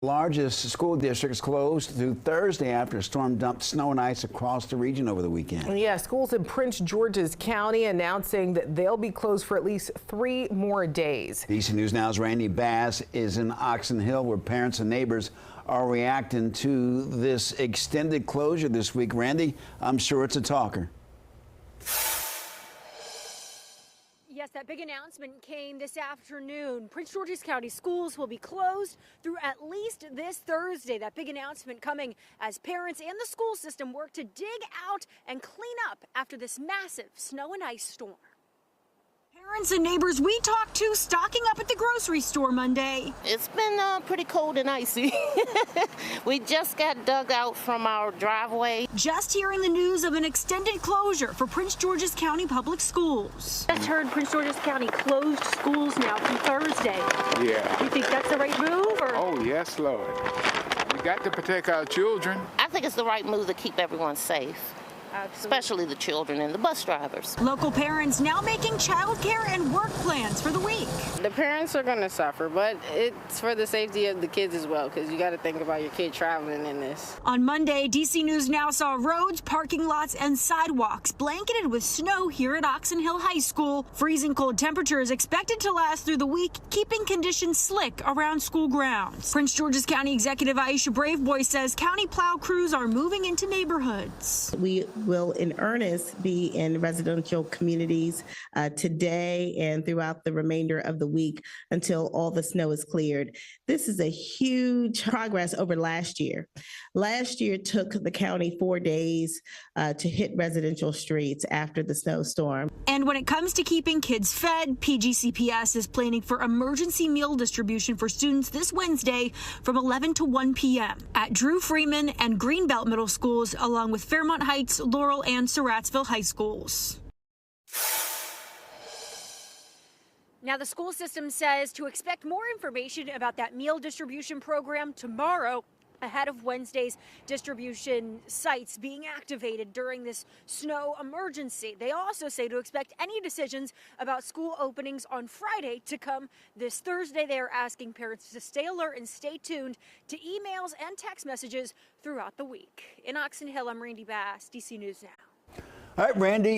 Largest school districts closed through Thursday after a storm dumped snow and ice across the region over the weekend. Yeah, schools in Prince George's County announcing that they'll be closed for at least 3 more days. DC News Now's Randy Bass is in Oxon Hill, where parents and neighbors are reacting to this extended closure this week. Randy, I'm sure it's a talker. Yes, that big announcement came this afternoon. Prince George's County schools will be closed through at least this Thursday. That big announcement coming as parents and the school system work to dig out and clean up after this massive snow and ice storm. Parents and neighbors we talked to stocking up at the grocery store Monday. It's been pretty cold and icy. We just got dug out from our driveway. Just hearing the news of an extended closure for Prince George's County Public Schools. Just heard Prince George's County closed schools now from Thursday. Yeah. You think that's the right move? Or? Oh, yes, Lord. We got to protect our children. I think it's the right move to keep everyone safe. Especially the children and the bus drivers. Local parents now making childcare and work plans for the week. The parents are going to suffer, but it's for the safety of the kids as well, because you got to think about your kid traveling in this. On Monday, DC News Now saw roads, parking lots, and sidewalks blanketed with snow here at Oxon Hill High School. Freezing cold temperatures expected to last through the week, keeping conditions slick around school grounds. Prince George's County Executive Aisha Braveboy says county plow crews are moving into neighborhoods. We will in earnest be in residential communities today and throughout the remainder of the week until all the snow is cleared. This is a huge progress over last year. Last year took the county 4 days to hit residential streets after the snowstorm. And when it comes to keeping kids fed, PGCPS is planning for emergency meal distribution for students this Wednesday from 11 to 1 p.m. at Drew Freeman and Greenbelt Middle Schools, along with Fairmont Heights, Laurel, and Surrattsville High Schools. Now, the school system says to expect more information about that meal distribution program tomorrow, ahead of Wednesday's distribution sites being activated during this snow emergency. They also say to expect any decisions about school openings on Friday to come this Thursday. They are asking parents to stay alert and stay tuned to emails and text messages throughout the week. In Oxon Hill, I'm Randy Bass, DC News Now. All right, Randy.